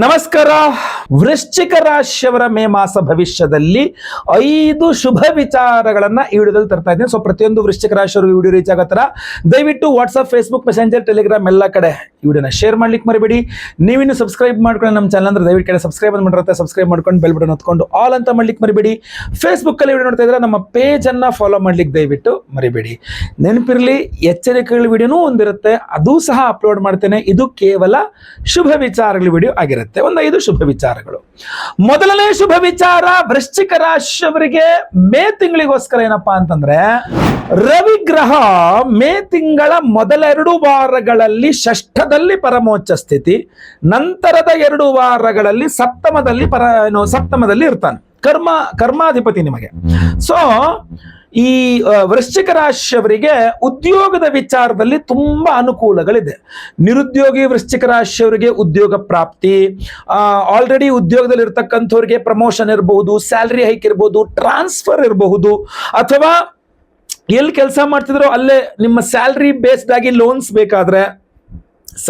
ನಮಸ್ಕಾರ. ವೃಶ್ಚಿಕ ರಾಶಿಯವರ ಮೇ ಮಾಸ ಭವಿಷ್ಯದಲ್ಲಿ 5 ಶುಭ ವಿಚಾರಗಳನ್ನ ಈ ವಿಡಿಯೋದಲ್ಲಿ ತರ್ತಾ ಇದ್ದೀನಿ. ಸೊ ಪ್ರತಿಯೊಂದು ವೃಶ್ಚಿಕ ರಾಶಿಯವರಿಗೆ ವಿಡಿಯೋ ರೀಚ್ ಆಗೋ ಥರ ದಯವಿಟ್ಟು ವಾಟ್ಸ್ಆಪ್, ಫೇಸ್ಬುಕ್, ಮೆಸೆಂಜರ್, ಟೆಲಿಗ್ರಾಮ್ ಎಲ್ಲ ಕಡೆ ಈ ವಿಡಿಯೋನ ಶೇರ್ ಮಾಡ್ಲಿಕ್ಕೆ ಮರಿಬೇಡಿ. ನೀವಿನ್ನು ಸಬ್ಸ್ಕ್ರೈಬ್ ಮಾಡ್ಕೊಂಡು ನಮ್ಮ ಚಾನಲ್ ಅಂದ್ರೆ ದಯವಿಟ್ಟು ಕಡೆ ಸಬ್ಸ್ಕ್ರೈಬ್ ಮಾಡಿರುತ್ತೆ, ಸಬ್ಸ್ಕ್ರೈಬ್ ಮಾಡ್ಕೊಂಡು ಬೆಲ್ ಬಟನ್ ಹೊತ್ಕೊಂಡು ಆಲ್ ಅಂತ ಮಾಡ್ಲಿಕ್ಕೆ ಮರಿಬೇಡಿ. ಫೇಸ್ಬುಕ್ ಅಲ್ಲಿ ವಿಡಿಯೋ ನೋಡ್ತಾ ಇದ್ರೆ ನಮ್ಮ ಪೇಜ್ ಅನ್ನ ಫಾಲೋ ಮಾಡ್ಲಿಕ್ಕೆ ದಯವಿಟ್ಟು ಮರಿಬೇಡಿ. ನೆನಪಿರಲಿ, ಎಚ್ಚರಿಕೆಗಳ ವಿಡಿಯೋನೂ ಒಂದಿರುತ್ತೆ, ಅದು ಸಹ ಅಪ್ಲೋಡ್ ಮಾಡ್ತೇನೆ. ಇದು ಕೇವಲ ಶುಭ ವಿಚಾರಗಳ ವಿಡಿಯೋ ಆಗಿರುತ್ತೆ. ಒಂದು 5 ಶುಭ ವಿಚಾರಗಳು. ಮೊದಲನೇ ಶುಭ ವಿಚಾರ ವೃಶ್ಚಿಕ ರಾಶಿಯವರಿಗೆ ಮೇ ತಿಂಗಳಿಗೋಸ್ಕರ ಏನಪ್ಪಾ ಅಂತಂದ್ರೆ, ರವಿ ಗ್ರಹ ಮೇ ತಿಂಗಳ ಮೊದಲ 2 ವಾರಗಳಲ್ಲಿ ಷಷ್ಠದಲ್ಲಿ ಪರಮೋಚ್ಚ ಸ್ಥಿತಿ, ನಂತರದ 2 ವಾರಗಳಲ್ಲಿ ಸಪ್ತಮದಲ್ಲಿ ಇರ್ತಾನೆ. ಕರ್ಮಾಧಿಪತಿ ನಿಮಗೆ. ಸೊ ಈ ವೃಶ್ಚಿಕ ರಾಶಿಯವರಿಗೆ ಉದ್ಯೋಗದ ವಿಚಾರದಲ್ಲಿ ತುಂಬಾ ಅನುಕೂಲಗಳಿದೆ. ನಿರುದ್ಯೋಗಿ ವೃಶ್ಚಿಕ ರಾಶಿಯವರಿಗೆ ಉದ್ಯೋಗ ಪ್ರಾಪ್ತಿ, ಆಲ್ರೆಡಿ ಉದ್ಯೋಗದಲ್ಲಿ ಇರ್ತಕ್ಕಂಥವ್ರಿಗೆ ಪ್ರಮೋಷನ್ ಇರಬಹುದು, ಸ್ಯಾಲರಿ ಹೈಕ್ ಇರಬಹುದು, ಟ್ರಾನ್ಸ್ಫರ್ ಇರಬಹುದು, ಅಥವಾ ಎಲ್ಲಿ ಕೆಲಸ ಮಾಡ್ತಿದ್ರೋ ಅಲ್ಲೇ ನಿಮ್ಮ ಸ್ಯಾಲರಿ ಬೇಸ್ಡ್ ಆಗಿ ಲೋನ್ಸ್ ಬೇಕಾದ್ರೆ,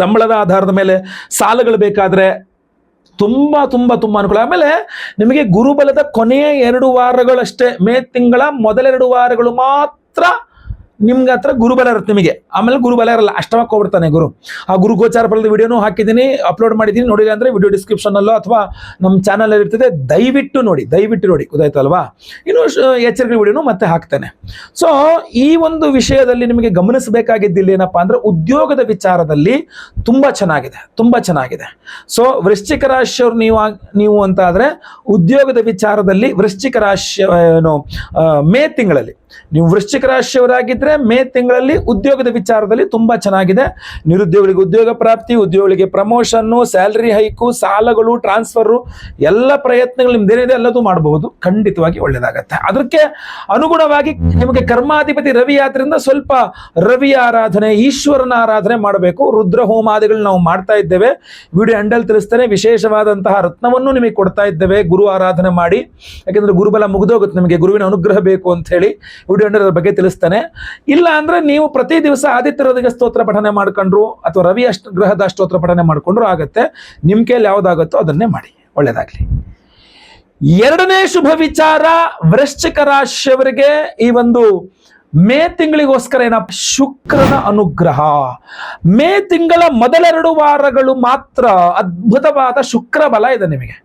ಸಂಬಳದ ಆಧಾರದ ಮೇಲೆ ಸಾಲಗಳು ಬೇಕಾದ್ರೆ ತುಂಬಾ ತುಂಬಾ ತುಂಬಾ ಅನುಕೂಲ. ಆಮೇಲೆ ನಿಮಗೆ ಗುರುಬಲದ ಕೊನೆಯ 2 ವಾರಗಳಷ್ಟೇ, ಮೇ ತಿಂಗಳ ಮೊದಲ 2 ವಾರಗಳು ಮಾತ್ರ ನಿಮ್ಗೆ ಹತ್ರ ಗುರುಬಲ ಇರುತ್ತೆ. ನಿಮಗೆ ಆಮೇಲೆ ಗುರುಬಲ ಇರಲ್ಲ, ಅಷ್ಟಮಕ್ಕೆ ಹೋಗ್ಬಿಡ್ತಾನೆ ಗುರು. ಆ ಗುರು ಗೋಚಾರ ಫಲದ ವಿಡಿಯೋನು ಹಾಕಿದ್ದೀನಿ, ಅಪ್ಲೋಡ್ ಮಾಡಿದ್ದೀನಿ. ನೋಡಿಲ್ಲ ಅಂದ್ರೆ ವಿಡಿಯೋ ಡಿಸ್ಕ್ರಿಪ್ಷನ್ ಅಲ್ಲೋ ಅಥವಾ ನಮ್ಮ ಚಾನಲ್ ಅಲ್ಲಿ ಇರ್ತದೆ, ದಯವಿಟ್ಟು ನೋಡಿ ಗೊತ್ತಾಯ್ತಲ್ವಾ. ಇನ್ನು ಎಚ್ಚರಿಕೆ ವಿಡಿಯೋನು ಮತ್ತೆ ಹಾಕ್ತೇನೆ. ಸೊ ಈ ಒಂದು ವಿಷಯದಲ್ಲಿ ನಿಮಗೆ ಗಮನಿಸಬೇಕಾಗಿದ್ದಿಲ್ಲ ಏನಪ್ಪಾ ಅಂದ್ರೆ, ಉದ್ಯೋಗದ ವಿಚಾರದಲ್ಲಿ ತುಂಬಾ ಚೆನ್ನಾಗಿದೆ. ಸೊ ವೃಶ್ಚಿಕ ರಾಶಿಯವ್ರು ನೀವು ಅಂತ ಆದ್ರೆ, ಉದ್ಯೋಗದ ವಿಚಾರದಲ್ಲಿ ವೃಶ್ಚಿಕ ರಾಶಿ ಮೇ ತಿಂಗಳಲ್ಲಿ ನೀವು ವೃಶ್ಚಿಕ ರಾಶಿಯವರಾಗಿದ್ದರೆ ಮೇ ತಿಂಗಳಲ್ಲಿ ಉದ್ಯೋಗದ ವಿಚಾರದಲ್ಲಿ ತುಂಬಾ ಚೆನ್ನಾಗಿದೆ. ನಿರುದ್ಯೋಗಿಗಳಿಗೆ ಉದ್ಯೋಗ ಪ್ರಾಪ್ತಿ, ಉದ್ಯೋಗಿಗಳಿಗೆ ಪ್ರಮೋಷನ್ನು, ಸ್ಯಾಲರಿ ಹೈಕು, ಸಾಲಗಳು, ಟ್ರಾನ್ಸ್ಫರು, ಎಲ್ಲ ಪ್ರಯತ್ನಗಳು ನಿಮ್ದೇನಿದೆ ಎಲ್ಲದೂ ಮಾಡಬಹುದು. ಖಂಡಿತವಾಗಿ ಒಳ್ಳೆಯದಾಗತ್ತೆ. ಅದಕ್ಕೆ ಅನುಗುಣವಾಗಿ ನಿಮಗೆ ಕರ್ಮಾಧಿಪತಿ ರವಿ ಆದ್ರಿಂದ ಸ್ವಲ್ಪ ರವಿ ಆರಾಧನೆ, ಈಶ್ವರನ ಆರಾಧನೆ ಮಾಡಬೇಕು. ರುದ್ರ ಹೋಮಾದಿಗಳು ನಾವು ಮಾಡ್ತಾ ಇದ್ದೇವೆ, ವಿಡಿಯೋ ಎಂಡಲ್ಲಿ ತಿಳಿಸ್ತೇನೆ. ವಿಶೇಷವಾದಂತಹ ರತ್ನವನ್ನು ನಿಮಗೆ ಕೊಡ್ತಾ ಇದ್ದೇವೆ, ಗುರು ಆರಾಧನೆ ಮಾಡಿ. ಯಾಕೆಂದ್ರೆ ಗುರುಬಲ ಮುಗಿದೋಗುತ್ತೆ, ನಿಮಗೆ ಗುರುವಿನ ಅನುಗ್ರಹ ಬೇಕು ಅಂತ ಹೇಳಿ ವಿಡಿಯೋ ಎಂಡರ ಬಗ್ಗೆ ತಿಳಿಸ್ತಾನೆ. ಇಲ್ಲ ಅಂದ್ರೆ ನೀವು ಪ್ರತಿ ದಿವಸ ಆದಿತ್ಯ ಹೃದಯ ಸ್ತೋತ್ರ ಪಠನೆ ಮಾಡ್ಕೊಂಡ್ರು ಅಥವಾ ರವಿ ಗ್ರಹದ ಸ್ತೋತ್ರ ಪಠನೆ ಮಾಡ್ಕೊಂಡ್ರು ಆಗತ್ತೆ. ನಿಮ್ ಕೈಯಲ್ಲಿ ಯಾವ್ದಾಗತ್ತೋ ಅದನ್ನೇ ಮಾಡಿ. ಒಳ್ಳೇದಾಗ್ಲಿ. 2ನೇ ಶುಭ ವಿಚಾರ ವೃಶ್ಚಿಕ ರಾಶಿಯವರಿಗೆ ಈ ಒಂದು ಮೇ ತಿಂಗಳಿಗೋಸ್ಕರ ಏನಪ್ಪ, ಶುಕ್ರನ ಅನುಗ್ರಹ. ಮೇ ತಿಂಗಳ ಮೊದಲ 2 ವಾರಗಳು ಮಾತ್ರ ಅದ್ಭುತವಾದ ಶುಕ್ರ ಬಲ ಇದೆ ನಿಮಗೆ.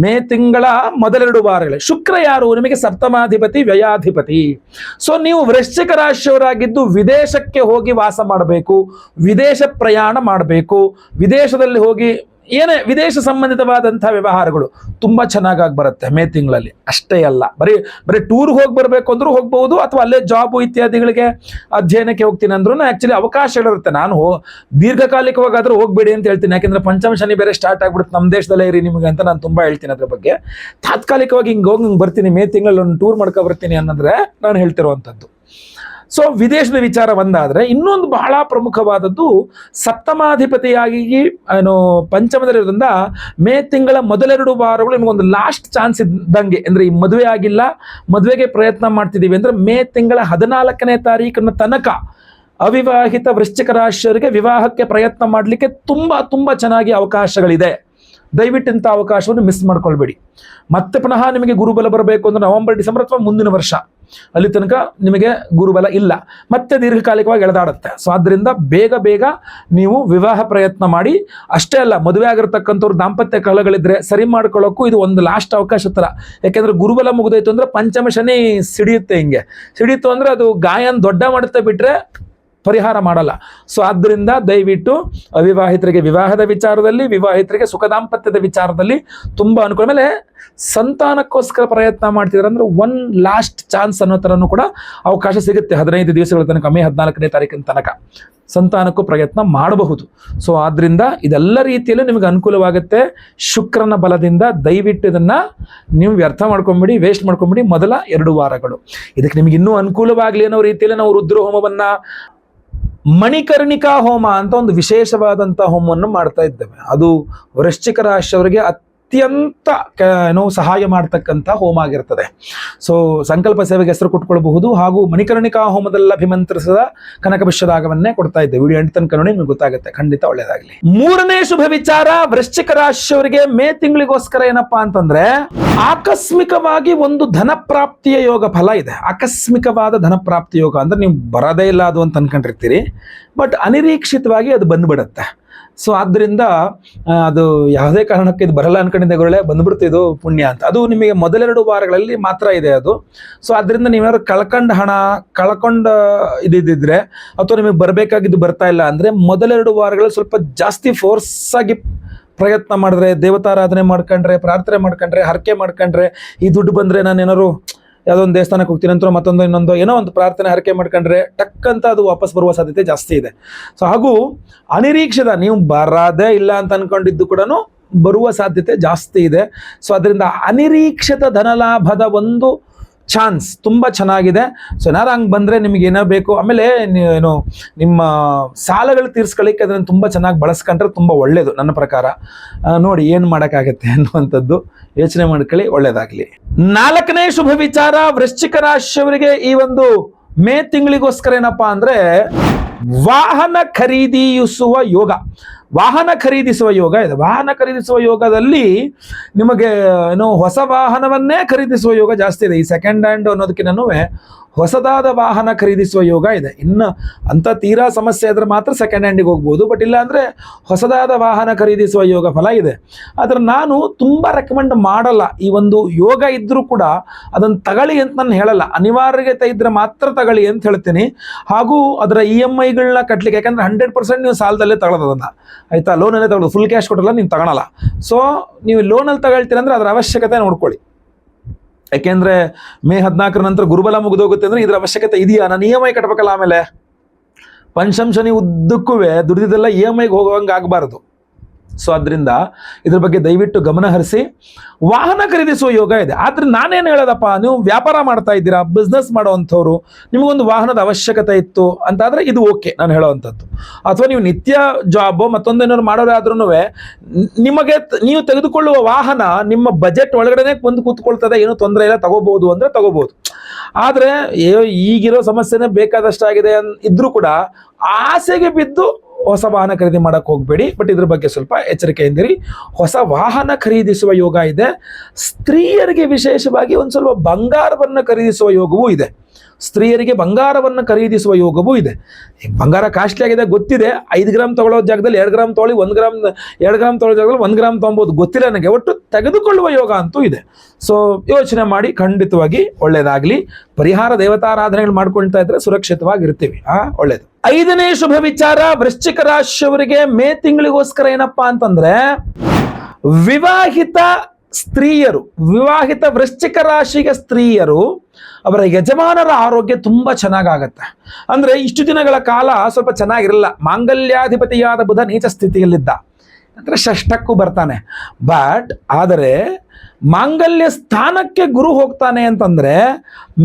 ಮೇ ತಿಂಗಳ ಮೊದಲ 2 ವಾರಗಳೇ. ಶುಕ್ರ ಯಾರು? ನಿಮಗೆ ಸಪ್ತಮಾಧಿಪತಿ, ವ್ಯಯಾಧಿಪತಿ. ಸೊ ನೀವು ವೃಶ್ಚಿಕ ರಾಶಿಯವರಾಗಿದ್ದು ವಿದೇಶಕ್ಕೆ ಹೋಗಿ ವಾಸ ಮಾಡಬೇಕು, ವಿದೇಶ ಪ್ರಯಾಣ ಮಾಡಬೇಕು, ವಿದೇಶದಲ್ಲಿ ಹೋಗಿ ಏನೇ ವಿದೇಶ ಸಂಬಂಧಿತವಾದಂತಹ ವ್ಯವಹಾರಗಳು ತುಂಬಾ ಚೆನ್ನಾಗಿ ಬರುತ್ತೆ ಮೇ ತಿಂಗಳಲ್ಲಿ. ಅಷ್ಟೇ ಅಲ್ಲ, ಬರೀ ಟೂರ್ ಹೋಗಿ ಬರಬೇಕು ಅಂದ್ರೂ ಹೋಗ್ಬಹುದು, ಅಥವಾ ಅಲ್ಲೇ ಜಾಬು ಇತ್ಯಾದಿಗಳಿಗೆ ಅಧ್ಯಯನಕ್ಕೆ ಹೋಗ್ತೀನಿ ಅಂದ್ರೂ ಆಕ್ಚುಲಿ ಅವಕಾಶಗಳಿರುತ್ತೆ. ನಾನು ದೀರ್ಘಕಾಲಿಕವಾಗಾದ್ರೂ ಹೋಗ್ಬೇಡಿ ಅಂತ ಹೇಳ್ತೀನಿ, ಯಾಕೆಂದ್ರೆ ಪಂಚಮ ಶನಿ ಬೇರೆ ಸ್ಟಾರ್ಟ್ ಆಗ್ಬಿಡುತ್ತೆ ನಮ್ಮ ದೇಶದಲ್ಲೇ ಇರಿ ನಿಮಗೆ ಅಂತ ನಾನು ತುಂಬಾ ಹೇಳ್ತೀನಿ ಅದ್ರ ಬಗ್ಗೆ. ತಾತ್ಕಾಲಿಕವಾಗಿ ಹಿಂಗೆ ಬರ್ತೀನಿ, ಮೇ ತಿಂಗಳಲ್ಲಿ ಒಂದು ಟೂರ್ ಮಾಡ್ಕೊ ಬರ್ತೀನಿ ಅನ್ನೋದ್ರೆ ನಾನು ಹೇಳ್ತಿರುವಂಥದ್ದು. ಸೊ ವಿದೇಶದ ವಿಚಾರ ಬಂದಾದ್ರೆ ಇನ್ನೊಂದು ಬಹಳ ಪ್ರಮುಖವಾದದ್ದು, ಸಪ್ತಮಾಧಿಪತಿಯಾಗಿ ಪಂಚಮದಲ್ಲಿರೋದ್ರಿಂದ ಮೇ ತಿಂಗಳ ಮೊದಲ 2 ವಾರಗಳು ನಿಮಗೊಂದು ಲಾಸ್ಟ್ ಚಾನ್ಸ್ ಇದ್ದಂಗೆ. ಅಂದ್ರೆ ಈ ಮದುವೆ ಆಗಿಲ್ಲ, ಮದುವೆಗೆ ಪ್ರಯತ್ನ ಮಾಡ್ತಿದ್ದೀವಿ ಅಂದ್ರೆ ಮೇ ತಿಂಗಳ 14ನೇ ತಾರೀಕಿನ ತನಕ ಅವಿವಾಹಿತ ವೃಶ್ಚಿಕ ರಾಶಿಯವರಿಗೆ ವಿವಾಹಕ್ಕೆ ಪ್ರಯತ್ನ ಮಾಡಲಿಕ್ಕೆ ತುಂಬಾ ಚೆನ್ನಾಗಿ ಅವಕಾಶಗಳಿದೆ. ದಯವಿಟ್ಟು ಇಂಥ ಅವಕಾಶವನ್ನು ಮಿಸ್ ಮಾಡ್ಕೊಳ್ಬೇಡಿ. ಮತ್ತೆ ಪುನಃ ನಿಮಗೆ ಗುರುಬಲ ಬರಬೇಕು ಅಂದ್ರೆ ನವೆಂಬರ್, ಡಿಸೆಂಬರ್ ಅಥವಾ ಮುಂದಿನ ವರ್ಷ, ಅಲ್ಲಿ ತನಕ ನಿಮಗೆ ಗುರುಬಲ ಇಲ್ಲ, ಮತ್ತೆ ದೀರ್ಘಕಾಲಿಕವಾಗಿ ಎಳೆದಾಡುತ್ತೆ. ಸೊ ಆದ್ರಿಂದ ಬೇಗ ನೀವು ವಿವಾಹ ಪ್ರಯತ್ನ ಮಾಡಿ. ಅಷ್ಟೇ ಅಲ್ಲ, ಮದುವೆ ಆಗಿರ್ತಕ್ಕಂಥವ್ರು ದಾಂಪತ್ಯ ಕಲಹಗಳಿದ್ರೆ ಸರಿ ಮಾಡ್ಕೊಳ್ಳೋಕ್ಕೂ ಇದು ಒಂದು ಲಾಸ್ಟ್ ಅವಕಾಶ ತರ. ಯಾಕೆಂದ್ರೆ ಗುರುಬಲ ಮುಗಿದೋಯ್ತು ಅಂದ್ರೆ ಪಂಚಮ ಶನಿ ಸಿಡಿಯಿತು ಅಂದ್ರೆ ಅದು ಗಾಯನ ದೊಡ್ಡ ಮಾಡುತ್ತೆ ಬಿಟ್ರೆ ಪರಿಹಾರ ಮಾಡಲ್ಲ. ಸೊ ಆದ್ರಿಂದ ದಯವಿಟ್ಟು ಅವಿವಾಹಿತರಿಗೆ ವಿವಾಹದ ವಿಚಾರದಲ್ಲಿ, ವಿವಾಹಿತರಿಗೆ ಸುಖ ದಾಂಪತ್ಯದ ವಿಚಾರದಲ್ಲಿ ತುಂಬಾ ಅನುಕೂಲ. ಆಮೇಲೆ ಸಂತಾನಕ್ಕೋಸ್ಕರ ಪ್ರಯತ್ನ ಮಾಡ್ತಿದ್ರೆ ಅಂದ್ರೆ 1 ಲಾಸ್ಟ್ ಚಾನ್ಸ್ ಅನ್ನೋ ತರನು ಕೂಡ ಅವಕಾಶ ಸಿಗುತ್ತೆ. 15 ದಿವಸಗಳ ತನಕ, ಮೇ 14ನೇ ತಾರೀಕಿನ ತನಕ ಸಂತಾನಕ್ಕೂ ಪ್ರಯತ್ನ ಮಾಡಬಹುದು. ಸೊ ಆದ್ರಿಂದ ಇದೆಲ್ಲ ರೀತಿಯಲ್ಲೂ ನಿಮಗೆ ಅನುಕೂಲವಾಗುತ್ತೆ ಶುಕ್ರನ ಬಲದಿಂದ. ದಯವಿಟ್ಟು ಇದನ್ನ ನೀವು ವ್ಯರ್ಥ ಮಾಡ್ಕೊಂಬಿಡಿ, ವೇಸ್ಟ್ ಮಾಡ್ಕೊಂಬಿಡಿ ಮೊದಲ 2 ವಾರಗಳು. ಇದಕ್ಕೆ ನಿಮ್ಗೆ ಇನ್ನೂ ಅನುಕೂಲವಾಗ್ಲಿ ಅನ್ನೋ ರೀತಿಯಲ್ಲಿ ನಾವು ರುದ್ರ ಹೋಮವನ್ನ, ಮಣಿಕರ್ಣಿಕಾ ಹೋಮ ಅಂತ ಒಂದು ವಿಶೇಷವಾದಂತಹ ಹೋಮವನ್ನು ಮಾಡ್ತಾ ಇದ್ದೇವೆ. ಅದು ವೃಶ್ಚಿಕ ರಾಶಿಯವರಿಗೆ ಅತ್ಯಂತ ಸಹಾಯ ಮಾಡ್ತಕ್ಕಂಥ ಹೋಮ ಆಗಿರ್ತದೆ. ಸೊ ಸಂಕಲ್ಪ ಸೇವೆಗೆ ಹೆಸರು ಕೊಟ್ಕೊಳ್ಬಹುದು. ಹಾಗೂ ಮಣಿಕರ್ಣಿಕಾ ಹೋಮದಲ್ಲಿ ಅಭಿಮಂತ್ರಿಸಿದ ಕನಕ ಪುಷ್ಯರಾಗವನ್ನೇ ಕೊಡ್ತಾ ಇದ್ದೆ. ವಿಡಿಯೋ ಎಂಟು ತನಕ ನೋಡಿ ನಿಮ್ಗೆ ಗೊತ್ತಾಗುತ್ತೆ. ಖಂಡಿತ ಒಳ್ಳೇದಾಗ್ಲಿ. ಮೂರನೇ ಶುಭ ವಿಚಾರ, ವೃಶ್ಚಿಕ ರಾಶಿಯವರಿಗೆ ಮೇ ತಿಂಗಳಿಗೋಸ್ಕರ ಏನಪ್ಪಾ ಅಂತಂದ್ರೆ ಆಕಸ್ಮಿಕವಾಗಿ ಒಂದು ಧನ ಪ್ರಾಪ್ತಿಯ ಯೋಗ ಫಲ ಇದೆ. ಆಕಸ್ಮಿಕವಾದ ಧನ ಪ್ರಾಪ್ತಿ ಯೋಗ ಅಂದ್ರೆ ನೀವು ಬರೋದೇ ಇಲ್ಲ ಅದು ಅಂತ ಅನ್ಕೊಂಡಿರ್ತೀರಿ, ಬಟ್ ಅನಿರೀಕ್ಷಿತವಾಗಿ ಅದು ಬಂದ್ಬಿಡತ್ತೆ. ಸೊ ಆದ್ದರಿಂದ ಅದು ಯಾವುದೇ ಕಾರಣಕ್ಕೆ ಇದು ಬರಲ್ಲ ಅನ್ಕೊಂಡಿದ್ದೆ ಗುರುಳೆ, ಬಂದ್ಬಿಡ್ತಿದ್ದು ಪುಣ್ಯ ಅಂತ. ಅದು ನಿಮಗೆ ಮೊದಲೆರಡು ವಾರಗಳಲ್ಲಿ ಮಾತ್ರ ಇದೆ ಅದು. ಸೊ ಅದರಿಂದ ನೀವೇನಾದ್ರು ಕಳ್ಕೊಂಡ ಇದಿದ್ರೆ ಅಥವಾ ನಿಮಗೆ ಬರಬೇಕಾಗಿದ್ದು ಬರ್ತಾ ಇಲ್ಲ ಅಂದ್ರೆ ಮೊದಲೆರಡು ವಾರಗಳಲ್ಲಿ ಸ್ವಲ್ಪ ಜಾಸ್ತಿ ಫೋರ್ಸ್ ಆಗಿ ಪ್ರಯತ್ನ ಮಾಡಿದ್ರೆ, ದೇವತಾರಾಧನೆ ಮಾಡ್ಕೊಂಡ್ರೆ, ಪ್ರಾರ್ಥನೆ ಮಾಡ್ಕೊಂಡ್ರೆ, ಹರಕೆ ಮಾಡ್ಕೊಂಡ್ರೆ, ಈ ದುಡ್ಡು ಬಂದ್ರೆ ನಾನು ಏನಾದ್ರು ಯಾವುದೋ ಒಂದು ದೇವಸ್ಥಾನಕ್ಕೆ ಹೋಗ್ತೀನಿ ಅಂತ ಮತ್ತೊಂದು ಇನ್ನೊಂದು ಏನೋ ಒಂದು ಪ್ರಾರ್ಥನೆ ಹರಕೆ ಮಾಡ್ಕೊಂಡ್ರೆ ಟಕ್ ಅಂತ ಅದು ವಾಪಸ್ ಬರುವ ಸಾಧ್ಯತೆ ಜಾಸ್ತಿ ಇದೆ. ಸೊ ಹಾಗೂ ಅನಿರೀಕ್ಷಿತ ನೀವು ಬರದೇ ಇಲ್ಲ ಅಂತ ಅನ್ಕೊಂಡಿದ್ದು ಕೂಡ ಬರುವ ಸಾಧ್ಯತೆ ಜಾಸ್ತಿ ಇದೆ. ಸೊ ಅದರಿಂದ ಅನಿರೀಕ್ಷಿತ ಧನಲಾಭದ ಒಂದು ಚಾನ್ಸ್ ತುಂಬ ಚೆನ್ನಾಗಿದೆ. ಸೊ ಏನಾರು ಹಂಗೆ ಬಂದರೆ ನಿಮಗೆ ಏನೋ ಬೇಕು. ಆಮೇಲೆ ಏನು ನಿಮ್ಮ ಸಾಲಗಳು ತೀರ್ಸ್ಕೊಳ್ಳಿಕ್ಕೆ ಅದನ್ನು ತುಂಬ ಚೆನ್ನಾಗಿ ಬಳಸ್ಕೊಂಡ್ರೆ ತುಂಬ ಒಳ್ಳೆಯದು ನನ್ನ ಪ್ರಕಾರ. ನೋಡಿ ಏನು ಮಾಡೋಕ್ಕಾಗತ್ತೆ ಅನ್ನುವಂಥದ್ದು ಯೋಚನೆ ಮಾಡ್ಕೊಳ್ಳಿ, ಒಳ್ಳೇದಾಗಲಿ. ನಾಲ್ಕನೇ ಶುಭ ವಿಚಾರ, ವೃಶ್ಚಿಕ ರಾಶಿಯವರಿಗೆ ಈ ಒಂದು ಮೇ ತಿಂಗಳಿಗೋಸ್ಕರ ಏನಪ್ಪಾ ಅಂದ್ರೆ ವಾಹನ ಖರೀದಿಸುವ ಯೋಗ. ವಾಹನ ಖರೀದಿಸುವ ಯೋಗ ಇದೆ. ವಾಹನ ಖರೀದಿಸುವ ಯೋಗದಲ್ಲಿ ನಿಮಗೆ ಹೊಸ ವಾಹನವನ್ನೇ ಖರೀದಿಸುವ ಯೋಗ ಜಾಸ್ತಿ ಇದೆ. ಈ ಸೆಕೆಂಡ್ ಹ್ಯಾಂಡ್ ಅನ್ನೋದಕ್ಕಿಂತನೂ ಹೊಸದಾದ ವಾಹನ ಖರೀದಿಸುವ ಯೋಗ ಇದೆ. ಇನ್ನು ಅಂತ ತೀರಾ ಸಮಸ್ಯೆ ಇದ್ರೆ ಮಾತ್ರ ಸೆಕೆಂಡ್ ಹ್ಯಾಂಡಿಗೆ ಹೋಗ್ಬೋದು, ಬಟ್ ಇಲ್ಲ ಅಂದ್ರೆ ಹೊಸದಾದ ವಾಹನ ಖರೀದಿಸುವ ಯೋಗ ಫಲ ಇದೆ. ಆದ್ರೆ ನಾನು ತುಂಬಾ ರೆಕಮೆಂಡ್ ಮಾಡಲ್ಲ. ಈ ಒಂದು ಯೋಗ ಇದ್ರೂ ಕೂಡ ಅದನ್ನು ತಗೊಳ್ಳಿ ಅಂತ ನಾನು ಹೇಳಲ್ಲ. ಅನಿವಾರ್ಯತೆ ಇದ್ರೆ ಮಾತ್ರ ತಗೊಳ್ಳಿ ಅಂತ ಹೇಳ್ತೀನಿ. ಹಾಗೂ ಅದರ EMIಗಳನ್ನ ಕಟ್ಲಿಕ್ಕೆ, ಯಾಕಂದ್ರೆ 100% ನೀವು ಸಾಲದಲ್ಲೇ ತಗೊಳ್ಳೋದನ್ನ, ಆಯ್ತಾ, ಲೋನಲ್ಲೇ ತಗೊಳ್ಳೋದು, ಫುಲ್ ಕ್ಯಾಶ್ ಕೊಟ್ಟಲ್ಲ ನೀವು ತಗೊಳಲ್ಲ. ಸೊ ನೀವು ಲೋನಲ್ಲಿ ತಗೊಳ್ತೀರ ಅಂದ್ರೆ ಅದರ ಅವಶ್ಯಕತೆ ನೋಡ್ಕೊಳ್ಳಿ. ಯಾಕೆಂದ್ರೆ ಮೇ 14 ನಂತರ ಗುರುಬಲ ಮುಗಿದೋಗುತ್ತೆ ಅಂದ್ರೆ ಇದ್ರ ಅವಶ್ಯಕತೆ ಇದೆಯಾ, ನಾನು EMI ಕಟ್ಬೇಕಲ್ಲ. ಆಮೇಲೆ ಪಂಚಮ ಉದ್ದಕ್ಕೂ ದುಡಿದಿದ್ದೆಲ್ಲ EMIಗೆ ಹೋಗುವಂಗೆ ಆಗಬಾರ್ದು. ಸೊ ಅದರಿಂದ ಇದ್ರ ಬಗ್ಗೆ ದಯವಿಟ್ಟು ಗಮನ ಹರಿಸಿ. ವಾಹನ ಖರೀದಿಸುವ ಯೋಗ ಇದೆ. ಆದ್ರೆ ನಾನೇನು ಹೇಳೋದಪ್ಪ, ನೀವು ವ್ಯಾಪಾರ ಮಾಡ್ತಾ ಇದ್ದೀರಾ, ಬಿಸ್ನೆಸ್ ಮಾಡೋವಂಥವ್ರು, ನಿಮಗೊಂದು ವಾಹನದ ಅವಶ್ಯಕತೆ ಇತ್ತು ಅಂತಾದ್ರೆ ಇದು ಓಕೆ ನಾನು ಹೇಳೋವಂಥದ್ದು. ಅಥವಾ ನೀವು ನಿತ್ಯ ಜಾಬ್ ಮತ್ತೊಂದೇನಾದ್ರು ಮಾಡೋರಾದ್ರೂ ನಿಮಗೆ ನೀವು ತೆಗೆದುಕೊಳ್ಳುವ ವಾಹನ ನಿಮ್ಮ ಬಜೆಟ್ ಒಳಗಡೆ ಬಂದು ಕೂತ್ಕೊಳ್ತದೆ, ಏನೂ ತೊಂದರೆ ಇಲ್ಲ, ತಗೋಬಹುದು ಅಂದ್ರೆ ತಗೋಬಹುದು. ಆದ್ರೆ ಈಗಿರೋ ಸಮಸ್ಯೆನೇ ಬೇಕಾದಷ್ಟಾಗಿದೆ ಇದ್ರೂ ಕೂಡ ಆಸೆಗೆ ಬಿದ್ದು ಹೊಸ ವಾಹನ ಖರೀದಿ ಮಾಡಕ್ಕೆ ಹೋಗಬೇಡಿ. ಬಟ್ ಇದ್ರ ಬಗ್ಗೆ ಸ್ವಲ್ಪ ಎಚ್ಚರಿಕೆಯಿಂದಿರಿ. ಹೊಸ ವಾಹನ ಖರೀದಿಸುವ ಯೋಗ ಇದೆ. ಸ್ತ್ರೀಯರಿಗೆ ವಿಶೇಷವಾಗಿ ಒಂದು ಸ್ವಲ್ಪ ಬಂಗಾರವನ್ನು ಖರೀದಿಸುವ ಯೋಗವೂ ಇದೆ. ಸ್ತ್ರೀಯರಿಗೆ ಬಂಗಾರವನ್ನು ಖರೀದಿಸುವ ಯೋಗವೂ ಇದೆ. ಬಂಗಾರ ಕಾಸ್ಟ್ಲಿ ಆಗಿದೆ ಗೊತ್ತಿದೆ. 5 ಗ್ರಾಮ್ ತಗೊಳ್ಳೋ ಜಾಗದಲ್ಲಿ 2 ಗ್ರಾಮ್ ತಗೊಳ್ಳಿ, 2 ಗ್ರಾಮ್ ತಗೊಳ್ಳೋ ಜಾಗದಲ್ಲಿ 1 ಗ್ರಾಮ್ ತೊಗೊಬೋದು, ಗೊತ್ತಿಲ್ಲ ನನಗೆ. ಒಟ್ಟು ತೆಗೆದುಕೊಳ್ಳುವ ಯೋಗ ಅಂತೂ ಇದೆ. ಸೊ ಯೋಚನೆ ಮಾಡಿ, ಖಂಡಿತವಾಗಿ ಒಳ್ಳೇದಾಗ್ಲಿ. ಪರಿಹಾರ ದೇವತಾರಾಧನೆಗಳು ಮಾಡ್ಕೊಳ್ತಾ ಇದ್ರೆ ಸುರಕ್ಷಿತವಾಗಿರ್ತೀವಿ. ಒಳ್ಳೇದು. 5ನೇ ಶುಭ ವಿಚಾರ, ವೃಶ್ಚಿಕ ರಾಶಿಯವರಿಗೆ ಮೇ ತಿಂಗಳಿಗೋಸ್ಕರ ಏನಪ್ಪಾ ಅಂತಂದ್ರೆ ವಿವಾಹಿತ ಸ್ತ್ರೀಯರು, ವಿವಾಹಿತ ವೃಶ್ಚಿಕ ರಾಶಿಗೆ ಸ್ತ್ರೀಯರು, ಅವರ ಯಜಮಾನರ ಆರೋಗ್ಯ ತುಂಬಾ ಚೆನ್ನಾಗಾಗತ್ತೆ. ಅಂದ್ರೆ ಇಷ್ಟು ದಿನಗಳ ಕಾಲ ಸ್ವಲ್ಪ ಚೆನ್ನಾಗಿರಲ್ಲ. ಮಾಂಗಲ್ಯಾಧಿಪತಿಯಾದ ಬುಧ ನೀಚ ಸ್ಥಿತಿಯಲ್ಲಿದ್ದ, ಅಂದ್ರೆ ಷಷ್ಠಕ್ಕೂ ಬರ್ತಾನೆ. ಬಟ್ ಆದರೆ ಮಾಂಗಲ್ಯ ಸ್ಥಾನಕ್ಕೆ ಗುರು ಹೋಗ್ತಾನೆ ಅಂತಂದ್ರೆ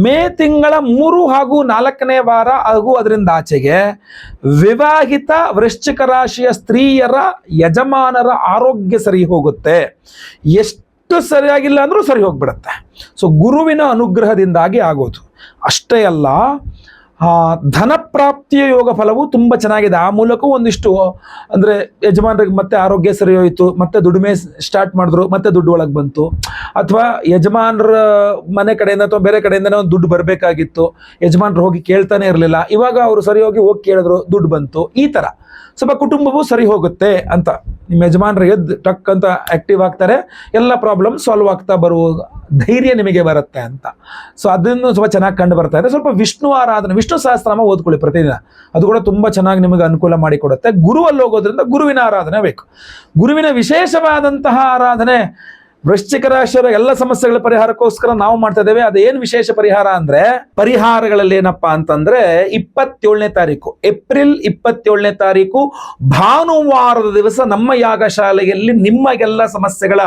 ಮೇ ತಿಂಗಳ 3 ಹಾಗೂ 4ನೇ ವಾರ ಹಾಗೂ ಅದರಿಂದ ಆಚೆಗೆ ವಿವಾಹಿತ ವೃಶ್ಚಿಕ ರಾಶಿಯ ಸ್ತ್ರೀಯರ ಯಜಮಾನರ ಆರೋಗ್ಯ ಸರಿ ಹೋಗುತ್ತೆ. ಎಷ್ಟು ಸರಿಯಾಗಿಲ್ಲ ಅಂದ್ರೂ ಸರಿ ಹೋಗ್ಬಿಡತ್ತೆ. ಸೊ ಗುರುವಿನ ಅನುಗ್ರಹದಿಂದಾಗಿ ಆಗೋದು. ಅಷ್ಟೇ ಅಲ್ಲ, ಧನ ಪ್ರಾಪ್ತಿಯ ಯೋಗ ಫಲವು ತುಂಬ ಚೆನ್ನಾಗಿದೆ. ಆ ಮೂಲಕ ಒಂದಿಷ್ಟು ಅಂದರೆ ಯಜಮಾನರಿಗೆ ಮತ್ತೆ ಆರೋಗ್ಯ ಸರಿ ಹೋಯಿತು, ಮತ್ತೆ ದುಡಿಮೆ ಸ್ಟಾರ್ಟ್ ಮಾಡಿದ್ರು, ಮತ್ತೆ ದುಡ್ಡು ಒಳಗೆ ಬಂತು. ಅಥವಾ ಯಜಮಾನರ ಮನೆ ಕಡೆಯಿಂದ ಅಥವಾ ಬೇರೆ ಕಡೆಯಿಂದನೇ ಒಂದು ದುಡ್ಡು ಬರಬೇಕಾಗಿತ್ತು, ಯಜಮಾನರು ಹೋಗಿ ಕೇಳ್ತಾನೆ ಇರಲಿಲ್ಲ, ಇವಾಗ ಅವರು ಸರಿ ಹೋಗಿ ಕೇಳಿದ್ರು, ದುಡ್ಡು ಬಂತು. ಈ ಥರ ಸ್ವಲ್ಪ ಕುಟುಂಬವು ಸರಿ ಹೋಗುತ್ತೆ ಅಂತ. ನಿಮ್ಮ ಯಜಮಾನರು ಎದ್ದು ಟಕ್ ಅಂತ ಆಕ್ಟಿವ್ ಆಗ್ತಾರೆ, ಎಲ್ಲ ಪ್ರಾಬ್ಲಮ್ ಸಾಲ್ವ್ ಆಗ್ತಾ ಬರುವ ಧೈರ್ಯ ನಿಮಗೆ ಬರುತ್ತೆ ಅಂತ. ಸೊ ಅದನ್ನು ಸ್ವಲ್ಪ ಚೆನ್ನಾಗಿ ಕಂಡು ಬರ್ತಾ ಇದೆ. ಸ್ವಲ್ಪ ವಿಷ್ಣು ಆರಾಧನೆ, ವಿಷ್ಣು ಸಹಸ್ರನಾಮ ಓದ್ಕೊಳ್ಳಿ ಪ್ರತಿದಿನ, ಅದು ಕೂಡ ತುಂಬ ಚೆನ್ನಾಗಿ ನಿಮಗೆ ಅನುಕೂಲ ಮಾಡಿಕೊಡುತ್ತೆ. ಗುರುವಲ್ಲಿ ಹೋಗೋದ್ರಿಂದ ಗುರುವಿನ ಆರಾಧನೆ ಬೇಕು. ಗುರುವಿನ ವಿಶೇಷವಾದಂತಹ ಆರಾಧನೆ ವೃಶ್ಚಿಕ ರಾಶಿಯವರ ಎಲ್ಲ ಸಮಸ್ಯೆಗಳ ಪರಿಹಾರಕ್ಕೋಸ್ಕರ ನಾವು ಮಾಡ್ತಾ ಇದ್ದೇವೆ. ಅದೇನು ವಿಶೇಷ ಪರಿಹಾರ ಅಂದ್ರೆ, ಪರಿಹಾರಗಳಲ್ಲಿ ಏನಪ್ಪಾ ಅಂತಂದ್ರೆ 27ನೇ ತಾರೀಕು, ಏಪ್ರಿಲ್ 27ನೇ ತಾರೀಕು ಭಾನುವಾರದ ದಿವಸ ನಮ್ಮ ಯಾಗಶಾಲೆಯಲ್ಲಿ ನಿಮಗೆಲ್ಲ ಸಮಸ್ಯೆಗಳ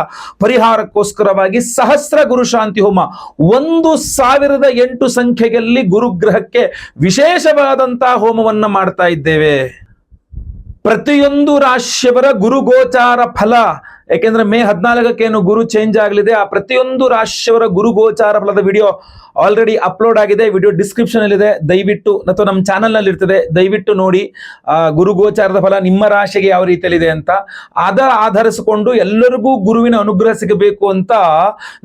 ಪರಿಹಾರಕ್ಕೋಸ್ಕರವಾಗಿ ಸಹಸ್ರ ಗುರು ಶಾಂತಿ ಹೋಮ 1008 ಸಂಖ್ಯೆಯಲ್ಲಿ ಗುರುಗ್ರಹಕ್ಕೆ ವಿಶೇಷವಾದಂತಹ ಹೋಮವನ್ನ ಮಾಡ್ತಾ ಇದ್ದೇವೆ. ಪ್ರತಿಯೊಂದು ರಾಶಿಯವರ ಗುರುಗೋಚಾರ ಫಲ ಯಾಕೆಂದ್ರೆ ಮೇ 14 ಗುರು ಚೇಂಜ್ ಆಗಲಿದೆ. ಆ ಪ್ರತಿಯೊಂದು ರಾಶಿಯವರ ಗುರು ಗೋಚಾರ ಫಲದ ವಿಡಿಯೋ ಆಲ್ರೆಡಿ ಅಪ್ಲೋಡ್ ಆಗಿದೆ. ವಿಡಿಯೋ ಡಿಸ್ಕ್ರಿಪ್ಷನ್ ಅಲ್ಲಿ ಇದೆ, ದಯವಿಟ್ಟು, ಅಥವಾ ನಮ್ಮ ಚಾನಲ್ ನಲ್ಲಿ ಇರ್ತದೆ, ದಯವಿಟ್ಟು ನೋಡಿ. ಗುರು ಗೋಚಾರದ ಫಲ ನಿಮ್ಮ ರಾಶಿಗೆ ಯಾವ ರೀತಿಯಲ್ಲಿದೆ ಅಂತ ಅದರ ಆಧರಿಸಿಕೊಂಡು ಎಲ್ಲರಿಗೂ ಗುರುವಿನ ಅನುಗ್ರಹ ಸಿಗಬೇಕು ಅಂತ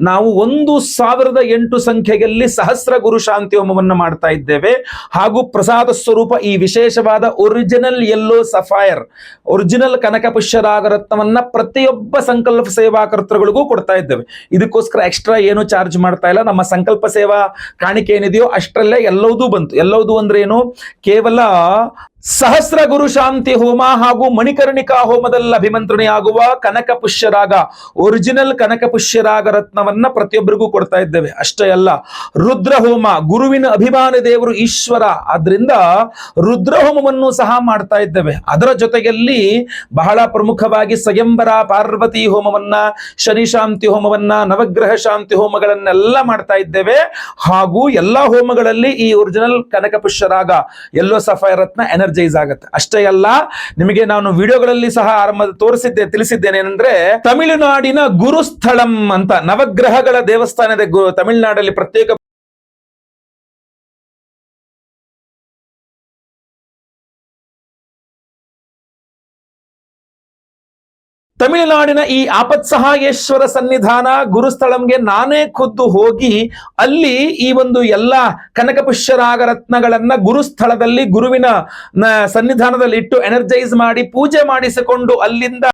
ನಾವು 1008 ಸಂಖ್ಯೆಯಲ್ಲಿ ಸಹಸ್ರ ಗುರು ಶಾಂತಿ ಹೋಮವನ್ನು ಮಾಡ್ತಾ ಇದ್ದೇವೆ. ಹಾಗೂ ಪ್ರಸಾದ ಸ್ವರೂಪ ಈ ವಿಶೇಷವಾದ ಒರಿಜಿನಲ್ ಯೆಲ್ಲೋ ಸಫೈರ್, ಒರಿಜಿನಲ್ ಕನಕ ಪುಷ್ಯರಾಗ ರತ್ನವನ್ನ ಪ್ರತಿಯೊಬ್ಬ ಸಂಕಲ್ಪ ಸೇವಾ ಕರ್ತೃಗಳಿಗೂ ಕೊಡ್ತಾ ಇದ್ದೇವೆ. ಇದಕ್ಕೋಸ್ಕರ ಎಕ್ಸ್ಟ್ರಾ ಏನು ಚಾರ್ಜ್ ಮಾಡ್ತಾ ಇಲ್ಲ. ನಮ್ಮ ಸಂಕಲ್ಪ ಸೇವಾ ಕಾಣಿಕೆ ಏನಿದೆಯೋ ಅಷ್ಟರಲ್ಲೇ ಎಲ್ಲವೂ ಬಂತು. ಎಲ್ಲವೂ ಅಂದ್ರೆ ಏನು, ಕೇವಲ ಸಹಸ್ರ ಗುರು ಶಾಂತಿ ಹೋಮ ಹಾಗೂ ಮಣಿಕರ್ಣಿಕಾ ಹೋಮದಲ್ಲಿ ಅಭಿಮಂತ್ರಣೆಯಾಗುವ ಕನಕ ಪುಷ್ಯರಾಗ, ಒರಿಜಿನಲ್ ಕನಕ ಪುಷ್ಯರಾಗ ರತ್ನವನ್ನ ಪ್ರತಿಯೊಬ್ಬರಿಗೂ ಕೊಡ್ತಾ ಇದ್ದೇವೆ. ಅಷ್ಟೇ ಅಲ್ಲ, ರುದ್ರ ಹೋಮ, ಗುರುವಿನ ಅಭಿಮಾನಿ ದೇವರು ಈಶ್ವರ, ಆದ್ರಿಂದ ರುದ್ರ ಹೋಮವನ್ನು ಸಹ ಮಾಡ್ತಾ ಇದ್ದೇವೆ. ಅದರ ಜೊತೆಯಲ್ಲಿ ಬಹಳ ಪ್ರಮುಖವಾಗಿ ಸ್ವಯಂವರ ಪಾರ್ವತಿ ಹೋಮವನ್ನ, ಶನಿ ಶಾಂತಿ ಹೋಮವನ್ನ, ನವಗ್ರಹ ಶಾಂತಿ ಹೋಮಗಳನ್ನೆಲ್ಲ ಮಾಡ್ತಾ ಇದ್ದೇವೆ. ಹಾಗೂ ಎಲ್ಲಾ ಹೋಮಗಳಲ್ಲಿ ಈ ಒರಿಜಿನಲ್ ಕನಕ ಪುಷ್ಯರಾಗ ಯೆಲ್ಲೋ ಸಫೈರ್ ರತ್ನ ಎನರ್ಜೈಸ್ ಆಗುತ್ತೆ. ಅಷ್ಟೇ ಅಲ್ಲ, ನಿಮಗೆ ನಾನು ವಿಡಿಯೋಗಳಲ್ಲಿ ಸಹ ತಿಳಿಸಿದ್ದೇನೆ ಏನಂದ್ರೆ, ತಮಿಳುನಾಡಿನ ಗುರುಸ್ಥಳಂ ಅಂತ ನವಗ್ರಹಗಳ ದೇವಸ್ಥಾನ ಇದೆ ತಮಿಳುನಾಡಲ್ಲಿ. ಪ್ರತ್ಯೇಕ ತಮಿಳುನಾಡಿನ ಈ ಆಪತ್ಸಹಾಯೇಶ್ವರ ಸನ್ನಿಧಾನ ಗುರುಸ್ಥಳಂಗೆ ನಾನೇ ಖುದ್ದು ಹೋಗಿ ಅಲ್ಲಿ ಈ ಒಂದು ಎಲ್ಲ ಕನಕ ಪುಷ್ಯರಾಗ ರತ್ನಗಳನ್ನ ಗುರುಸ್ಥಳದಲ್ಲಿ ಗುರುವಿನ ಸನ್ನಿಧಾನದಲ್ಲಿ ಇಟ್ಟು ಎನರ್ಜೈಸ್ ಮಾಡಿ ಪೂಜೆ ಮಾಡಿಸಿಕೊಂಡು ಅಲ್ಲಿಂದ